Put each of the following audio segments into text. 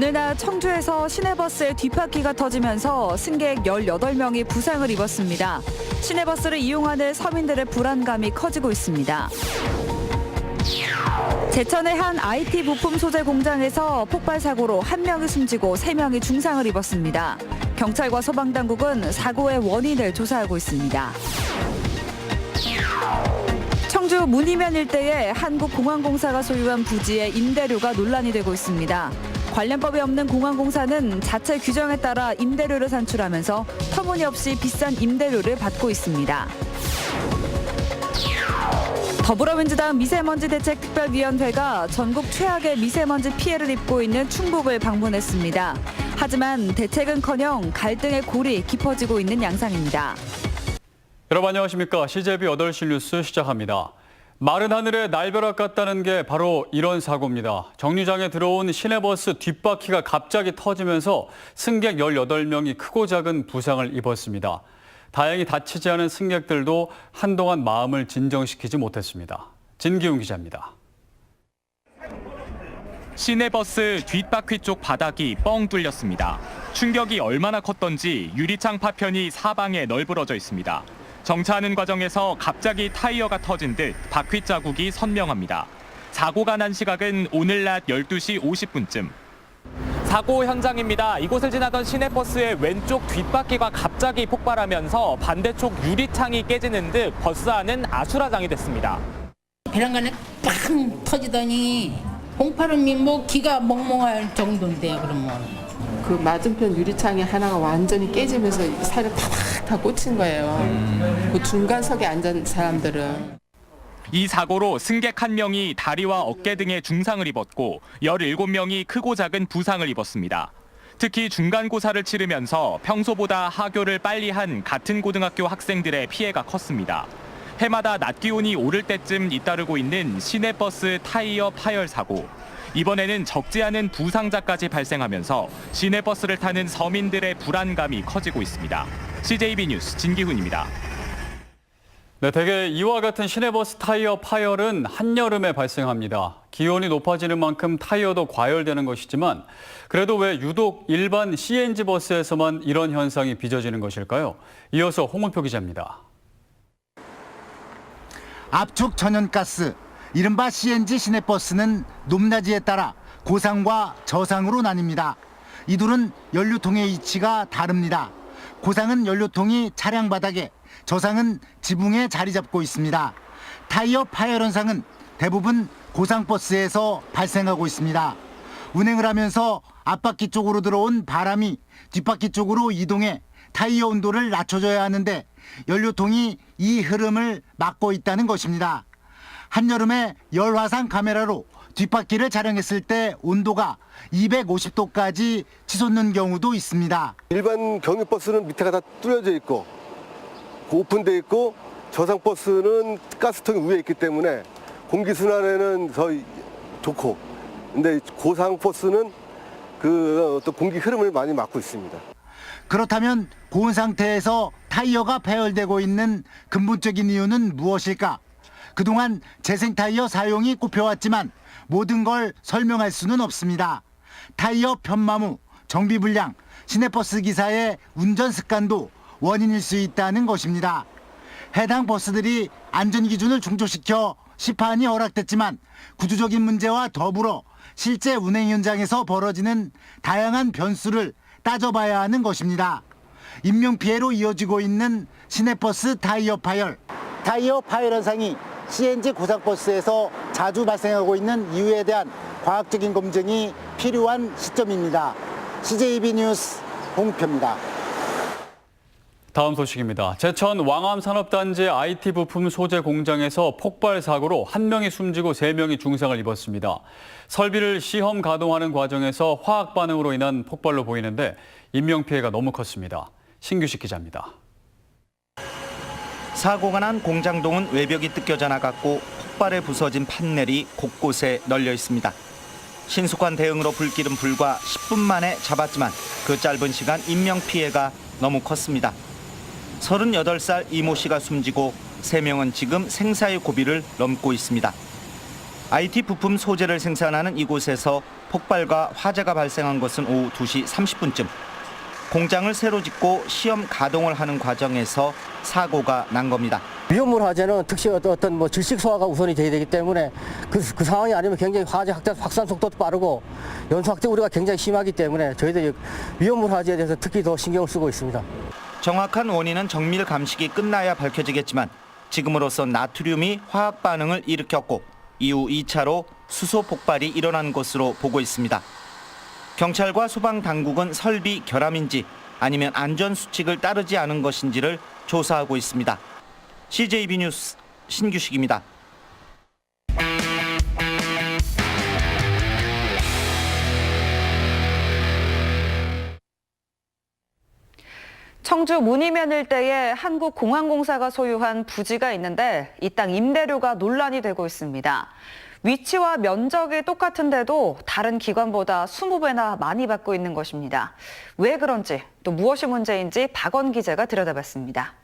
오늘 낮 청주에서 시내버스의 뒷바퀴가 터지면서 승객 18명이 부상을 입었습니다. 시내버스를 이용하는 서민들의 불안감이 커지고 있습니다. 제천의 한 IT 부품 소재 공장에서 폭발 사고로 1명이 숨지고 3명이 중상을 입었습니다. 경찰과 소방당국은 사고의 원인을 조사하고 있습니다. 청주 문희면 일대에 한국공항공사가 소유한 부지의 임대료가 논란이 되고 있습니다. 관련법이 없는 공항공사는 자체 규정에 따라 임대료를 산출하면서 터무니없이 비싼 임대료를 받고 있습니다. 더불어민주당 미세먼지대책특별위원회가 전국 최악의 미세먼지 피해를 입고 있는 충북을 방문했습니다. 하지만 대책은커녕 갈등의 골이 깊어지고 있는 양상입니다. 여러분 안녕하십니까. CJB 8시 뉴스 시작합니다. 마른 하늘에 날벼락 같다는 게 바로 이런 사고입니다. 정류장에 들어온 시내버스 뒷바퀴가 갑자기 터지면서 승객 18명이 크고 작은 부상을 입었습니다. 다행히 다치지 않은 승객들도 한동안 마음을 진정시키지 못했습니다. 진기훈 기자입니다. 시내버스 뒷바퀴 쪽 바닥이 뻥 뚫렸습니다. 충격이 얼마나 컸던지 유리창 파편이 사방에 널브러져 있습니다. 정차하는 과정에서 갑자기 타이어가 터진 듯 바퀴 자국이 선명합니다. 사고가 난 시각은 오늘 낮 12시 50분쯤. 사고 현장입니다. 이곳을 지나던 시내버스의 왼쪽 뒷바퀴가 갑자기 폭발하면서 반대쪽 유리창이 깨지는 듯 버스 안은 아수라장이 됐습니다. 베란간에 팡 터지더니 봉파름이 뭐 기가 멍멍할 정도인데요. 그러면 그 맞은편 유리창이 하나가 완전히 깨지면서 살을 다 꽂힌 거예요. 그 중간석에 앉은 사람들은. 이 사고로 승객 1명이 다리와 어깨 등에 중상을 입었고 17명이 크고 작은 부상을 입었습니다. 특히 중간고사를 치르면서 평소보다 하교를 빨리 한 같은 고등학교 학생들의 피해가 컸습니다. 해마다 낮 기온이 오를 때쯤 잇따르고 있는 시내버스 타이어 파열 사고. 이번에는 적지 않은 부상자까지 발생하면서 시내버스를 타는 서민들의 불안감이 커지고 있습니다. CJB 뉴스 진기훈입니다. 네, 대개 이와 같은 시내버스 타이어 파열은 한여름에 발생합니다. 기온이 높아지는 만큼 타이어도 과열되는 것이지만 그래도 왜 유독 일반 CNG 버스에서만 이런 현상이 빚어지는 것일까요? 이어서 홍은표 기자입니다. 압축 천연가스, 이른바 CNG 시내버스는 높낮이에 따라 고상과 저상으로 나뉩니다. 이 둘은 연료통의 위치가 다릅니다. 고상은 연료통이 차량 바닥에, 저상은 지붕에 자리 잡고 있습니다. 타이어 파열 현상은 대부분 고상버스에서 발생하고 있습니다. 운행을 하면서 앞바퀴 쪽으로 들어온 바람이 뒷바퀴 쪽으로 이동해 타이어 온도를 낮춰줘야 하는데 연료통이 이 흐름을 막고 있다는 것입니다. 한여름에 열화상 카메라로 뒷바퀴를 촬영했을 때 온도가 250도까지 치솟는 경우도 있습니다. 일반 경유버스는 밑에가 다 뚫려져 있고 오픈돼 있고 저상버스는 가스통이 위에 있기 때문에 공기순환에는 더 좋고, 근데 고상버스는 그 어떤 공기 흐름을 많이 막고 있습니다. 그렇다면 고온 상태에서 타이어가 파열되고 있는 근본적인 이유는 무엇일까? 그동안 재생 타이어 사용이 꼽혀왔지만 모든 걸 설명할 수는 없습니다. 타이어 편마모, 정비 불량, 시내버스 기사의 운전 습관도 원인일 수 있다는 것입니다. 해당 버스들이 안전기준을 충족시켜 시판이 허락됐지만 구조적인 문제와 더불어 실제 운행 현장에서 벌어지는 다양한 변수를 따져봐야 하는 것입니다. 인명피해로 이어지고 있는 시내버스 타이어 파열. 타이어 파열 현상이 CNG 고상버스에서 자주 발생하고 있는 이유에 대한 과학적인 검증이 필요한 시점입니다. CJB 뉴스 홍표입니다. 다음 소식입니다. 제천 왕암산업단지 IT 부품 소재 공장에서 폭발 사고로 1명이 숨지고 3명이 중상을 입었습니다. 설비를 시험 가동하는 과정에서 화학 반응으로 인한 폭발로 보이는데 인명피해가 너무 컸습니다. 신규식 기자입니다. 사고가 난 공장동은 외벽이 뜯겨져 나갔고 폭발에 부서진 판넬이 곳곳에 널려 있습니다. 신속한 대응으로 불길은 불과 10분 만에 잡았지만 그 짧은 시간 인명피해가 너무 컸습니다. 38살 이모 씨가 숨지고 3명은 지금 생사의 고비를 넘고 있습니다. IT 부품 소재를 생산하는 이곳에서 폭발과 화재가 발생한 것은 오후 2시 30분쯤. 공장을 새로 짓고 시험 가동을 하는 과정에서 사고가 난 겁니다. 위험물 화재는 특히 어떤 뭐 질식 소화가 우선이 돼야 되기 때문에 그 상황이 아니면 굉장히 화재 확산 속도도 빠르고 연소 확대 우려가 굉장히 심하기 때문에 저희들이 위험물 화재에 대해서 특히 더 신경을 쓰고 있습니다. 정확한 원인은 정밀 감식이 끝나야 밝혀지겠지만 지금으로서 나트륨이 화학 반응을 일으켰고 이후 2차로 수소 폭발이 일어난 것으로 보고 있습니다. 경찰과 소방당국은 설비 결함인지 아니면 안전수칙을 따르지 않은 것인지를 조사하고 있습니다. CJB 뉴스 신규식입니다. 청주 문의면 일대에 한국공항공사가 소유한 부지가 있는데 이 땅 임대료가 논란이 되고 있습니다. 위치와 면적이 똑같은데도 다른 기관보다 20배나 많이 받고 있는 것입니다. 왜 그런지 또 무엇이 문제인지 박원 기자가 들여다봤습니다.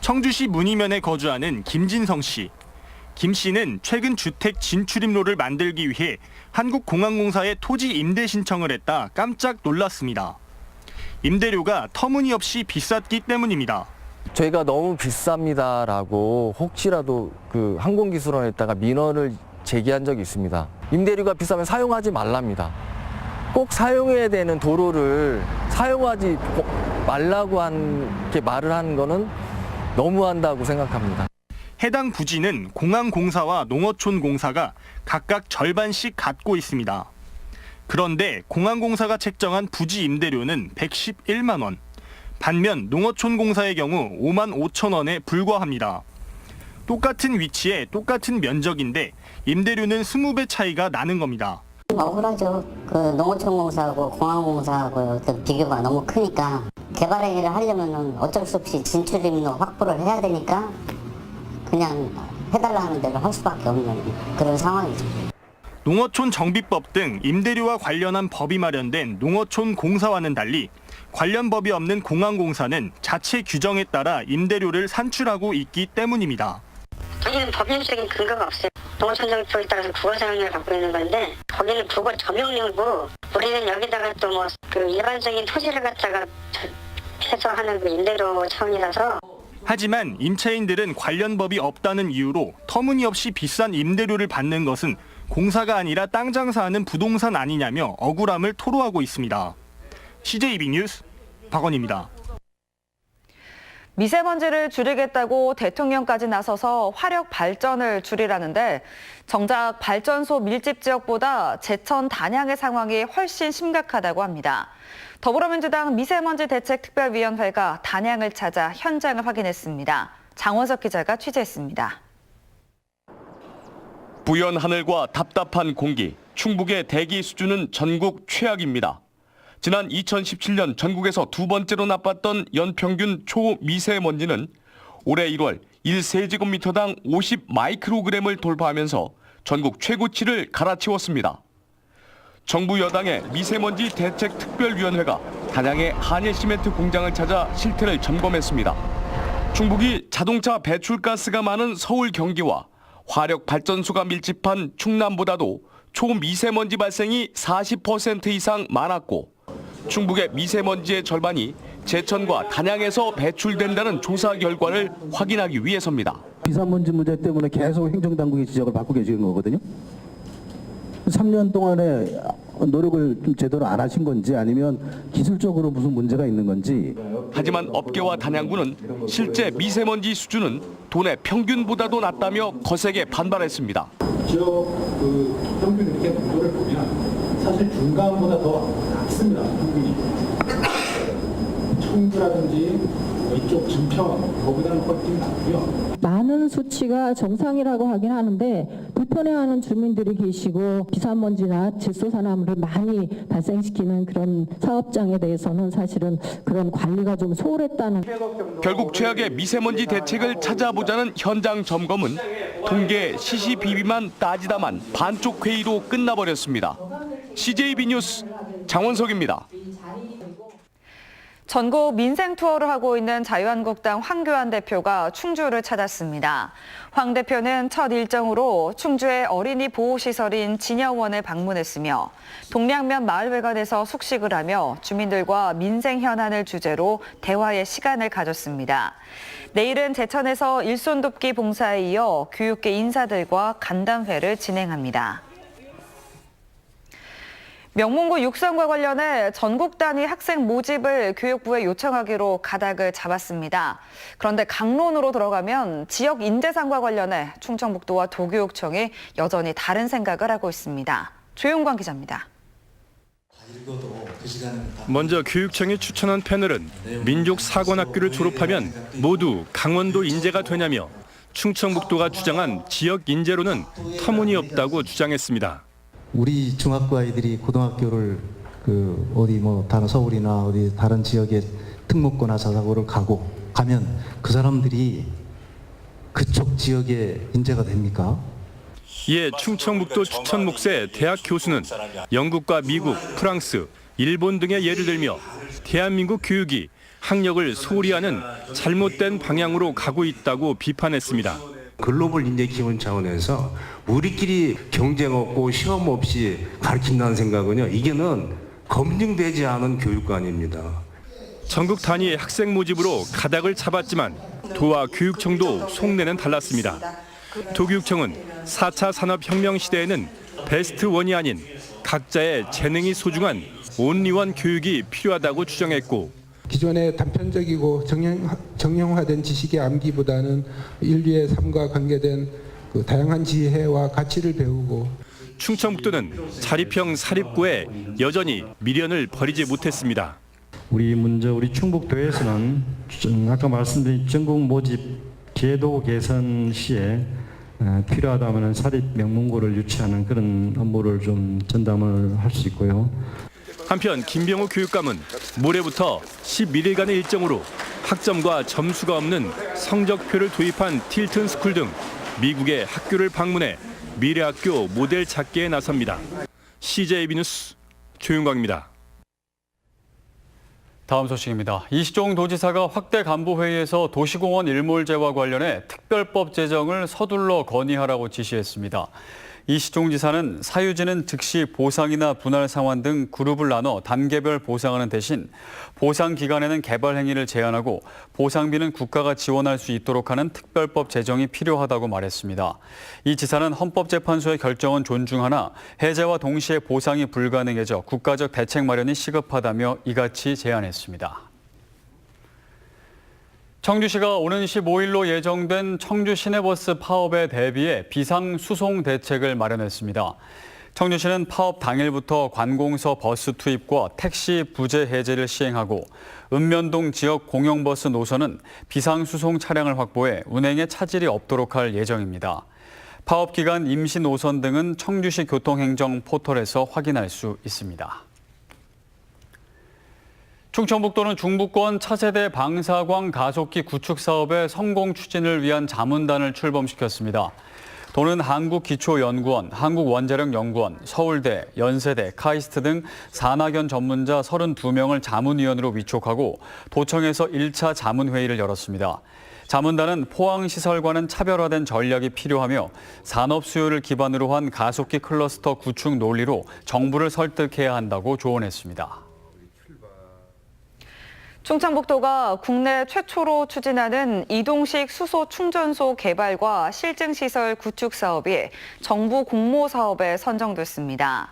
청주시 문의면에 거주하는 김진성 씨. 김 씨는 최근 주택 진출입로를 만들기 위해 한국공항공사에 토지 임대 신청을 했다 깜짝 놀랐습니다. 임대료가 터무니없이 비쌌기 때문입니다. 저희가 너무 비쌉니다라고 혹시라도 그 항공기술원에다가 민원을 제기한 적이 있습니다. 임대료가 비싸면 사용하지 말랍니다. 꼭 사용해야 되는 도로를 사용하지 말라고 이렇게 말을 하는 거는 너무한다고 생각합니다. 해당 부지는 공항공사와 농어촌공사가 각각 절반씩 갖고 있습니다. 그런데 공항공사가 책정한 부지 임대료는 111만 원. 반면 농어촌공사의 경우 5만 5천 원에 불과합니다. 똑같은 위치에 똑같은 면적인데 임대료는 20배 차이가 나는 겁니다. 억울하죠. 그 농어촌공사하고 공항공사하고 어떤 비교가 너무 크니까 개발 행위를 하려면 어쩔 수 없이 진출입로 확보를 해야 되니까 그냥 해달라는 대로 할 수밖에 없는 그런 상황이죠. 농어촌 정비법 등 임대료와 관련한 법이 마련된 농어촌 공사와는 달리 관련 법이 없는 공항공사는 자체 규정에 따라 임대료를 산출하고 있기 때문입니다. 저희는 법률적인 근거가 없어요. 농어촌 정비법에 따라서 국어 사용료를 받고 있는 건데 거기는 국어 점용료고 우리는 여기다가 또 뭐 그 일반적인 토지를 갖다가 해서 하는 그 임대료 차원이라서. 하지만 임차인들은 관련 법이 없다는 이유로 터무니없이 비싼 임대료를 받는 것은 공사가 아니라 땅 장사하는 부동산 아니냐며 억울함을 토로하고 있습니다. CJB 뉴스 박원입니다. 미세먼지를 줄이겠다고 대통령까지 나서서 화력 발전을 줄이라는데 정작 발전소 밀집 지역보다 제천 단양의 상황이 훨씬 심각하다고 합니다. 더불어민주당 미세먼지 대책특별위원회가 단양을 찾아 현장을 확인했습니다. 장원석 기자가 취재했습니다. 부연 하늘과 답답한 공기, 충북의 대기 수준은 전국 최악입니다. 지난 2017년 전국에서 두 번째로 나빴던 연평균 초미세먼지는 올해 1월 1세제곱미터당 50 마이크로그램을 돌파하면서 전국 최고치를 갈아치웠습니다. 정부 여당의 미세먼지 대책특별위원회가 단양의 한일시멘트 공장을 찾아 실태를 점검했습니다. 충북이 자동차 배출가스가 많은 서울, 경기와 화력 발전소가 밀집한 충남보다도 초미세먼지 발생이 40% 이상 많았고 충북의 미세먼지의 절반이 제천과 단양에서 배출된다는 조사 결과를 확인하기 위해서입니다. 미세먼지 문제 때문에 계속 행정당국의 지적을 받고 계시는 거거든요. 3년 동안에 노력을 좀 제대로 안 하신 건지 아니면 기술적으로 무슨 문제가 있는 건지. 하지만 업계와 단양구는 실제 미세먼지 수준은 도내 평균보다도 낮다며 거세게 반발했습니다. 지역 그 평균 이렇게 농도를 보면 사실 중간보다 더 낮습니다. 평균이. 청주라든지 이쪽 증평 거기다는 훨씬 낮고요. 많은 수치가 정상이라고 하긴 하는데 불편해하는 주민들이 계시고 미세먼지나 질소산화물을 많이 발생시키는 그런 사업장에 대해서는 사실은 그런 관리가 좀 소홀했다는. 결국 최악의 미세먼지 대책을 찾아보자는 현장 점검은 통계 CCBB만 따지다만 반쪽 회의로 끝나버렸습니다. CJB 뉴스 장원석입니다. 전국 민생 투어를 하고 있는 자유한국당 황교안 대표가 충주를 찾았습니다. 황 대표는 첫 일정으로 충주의 어린이 보호시설인 진여원을 방문했으며 동량면 마을회관에서 숙식을 하며 주민들과 민생 현안을 주제로 대화의 시간을 가졌습니다. 내일은 제천에서 일손 돕기 봉사에 이어 교육계 인사들과 간담회를 진행합니다. 명문고 육성과 관련해 전국 단위 학생 모집을 교육부에 요청하기로 가닥을 잡았습니다. 그런데 강론으로 들어가면 지역 인재상과 관련해 충청북도와 도교육청이 여전히 다른 생각을 하고 있습니다. 조용광 기자입니다. 먼저 교육청이 추천한 패널은 민족사관학교를 졸업하면 모두 강원도 인재가 되냐며 충청북도가 주장한 지역 인재로는 터무니없다고 주장했습니다. 우리 중학교 아이들이 고등학교를 다른 서울이나 어디 다른 지역에 특목고나 자사고를 가면 그 사람들이 그쪽 지역의 인재가 됩니까? 이에 충청북도 추천 몫의 대학 교수는 영국과 미국, 프랑스, 일본 등의 예를 들며 대한민국 교육이 학력을 소홀히 하는 잘못된 방향으로 가고 있다고 비판했습니다. 글로벌 인재 기원 차원에서 우리끼리 경쟁 없고 시험 없이 가르친다는 생각은요, 이게는 검증되지 않은 교육관입니다. 전국 단위 학생 모집으로 가닥을 잡았지만 도와 교육청도 속내는 달랐습니다. 도교육청은 4차 산업혁명 시대에는 베스트 원이 아닌 각자의 재능이 소중한 온리원 교육이 필요하다고 주장했고, 기존의 단편적이고 정형화된 지식의 암기보다는 인류의 삶과 관계된 다양한 지혜와 가치를 배우고, 충청북도는 자립형 사립고에 여전히 미련을 버리지 못했습니다. 우리 충북도에서는 아까 말씀드린 전국 모집 제도 개선 시에 필요하다면 사립 명문고를 유치하는 그런 업무를 좀 전담을 할 수 있고요. 한편 김병호 교육감은 모레부터 11일간의 일정으로 학점과 점수가 없는 성적표를 도입한 틸튼 스쿨 등 미국의 학교를 방문해 미래학교 모델 찾기에 나섭니다. CJB 뉴스 조윤광입니다. 다음 소식입니다. 이시종 도지사가 확대 간부회의에서 도시공원 일몰제와 관련해 특별법 제정을 서둘러 건의하라고 지시했습니다. 이시종 지사는 사유지는 즉시 보상이나 분할 상환 등 그룹을 나눠 단계별 보상하는 대신 보상 기간에는 개발 행위를 제한하고 보상비는 국가가 지원할 수 있도록 하는 특별법 제정이 필요하다고 말했습니다. 이 지사는 헌법재판소의 결정은 존중하나 해제와 동시에 보상이 불가능해져 국가적 대책 마련이 시급하다며 이같이 제안했습니다. 청주시가 오는 15일로 예정된 청주 시내버스 파업에 대비해 비상수송 대책을 마련했습니다. 청주시는 파업 당일부터 관공서 버스 투입과 택시 부재 해제를 시행하고 읍면동 지역 공영버스 노선은 비상수송 차량을 확보해 운행에 차질이 없도록 할 예정입니다. 파업 기간 임시 노선 등은 청주시 교통행정 포털에서 확인할 수 있습니다. 충청북도는 중부권 차세대 방사광 가속기 구축 사업의 성공 추진을 위한 자문단을 출범시켰습니다. 도는 한국기초연구원, 한국원자력연구원, 서울대, 연세대, 카이스트 등 산학연 전문자 32명을 자문위원으로 위촉하고 도청에서 1차 자문회의를 열었습니다. 자문단은 포항시설과는 차별화된 전략이 필요하며 산업 수요를 기반으로 한 가속기 클러스터 구축 논리로 정부를 설득해야 한다고 조언했습니다. 충청북도가 국내 최초로 추진하는 이동식 수소 충전소 개발과 실증시설 구축 사업이 정부 공모 사업에 선정됐습니다.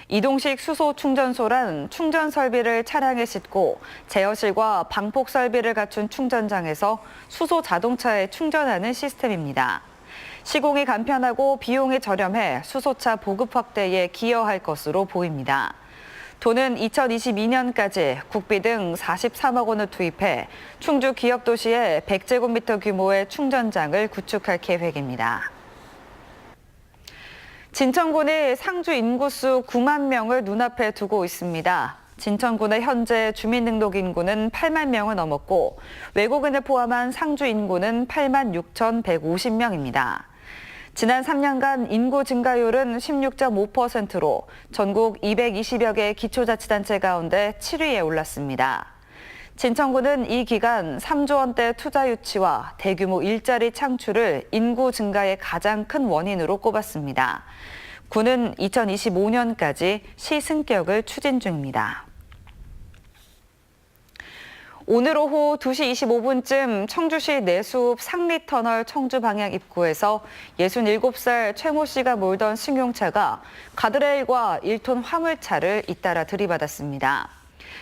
이동식 수소 충전소란 충전 설비를 차량에 싣고 제어실과 방폭 설비를 갖춘 충전장에서 수소 자동차에 충전하는 시스템입니다. 시공이 간편하고 비용이 저렴해 수소차 보급 확대에 기여할 것으로 보입니다. 도는 2022년까지 국비 등 43억 원을 투입해 충주 기업도시에 100제곱미터 규모의 충전장을 구축할 계획입니다. 진천군이 상주 인구수 9만 명을 눈앞에 두고 있습니다. 진천군의 현재 주민등록 인구는 8만 명을 넘었고 외국인을 포함한 상주 인구는 8만 6,150명입니다. 지난 3년간 인구 증가율은 16.5%로 전국 220여 개 기초자치단체 가운데 7위에 올랐습니다. 진천구는 이 기간 3조 원대 투자 유치와 대규모 일자리 창출을 인구 증가의 가장 큰 원인으로 꼽았습니다. 구는 2025년까지 시승격을 추진 중입니다. 오늘 오후 2시 25분쯤 청주시 내수읍 상리터널 청주 방향 입구에서 67살 최 모 씨가 몰던 승용차가 가드레일과 1톤 화물차를 잇따라 들이받았습니다.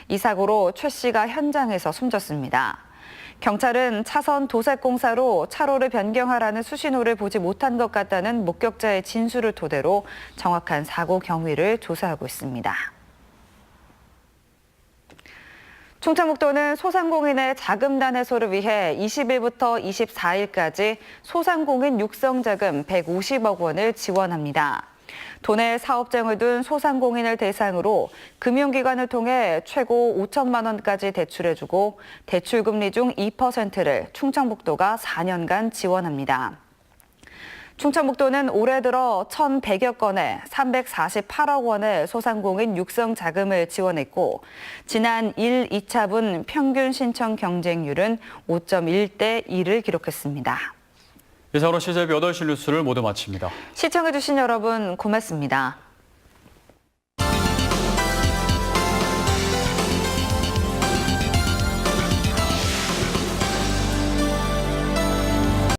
이 사고로 최 씨가 현장에서 숨졌습니다. 경찰은 차선 도색 공사로 차로를 변경하라는 수신호를 보지 못한 것 같다는 목격자의 진술을 토대로 정확한 사고 경위를 조사하고 있습니다. 충청북도는 소상공인의 자금단 해소를 위해 20일부터 24일까지 소상공인 육성자금 150억 원을 지원합니다. 도내 사업장을 둔 소상공인을 대상으로 금융기관을 통해 최고 5천만 원까지 대출해주고 대출금리 중 2%를 충청북도가 4년간 지원합니다. 충청북도는 올해 들어 1,100여 건에 348억 원의 소상공인 육성 자금을 지원했고 지난 1, 2차분 평균 신청 경쟁률은 5.1대 1을 기록했습니다. 이상으로 CJB 8시 뉴스를 모두 마칩니다. 시청해주신 여러분 고맙습니다.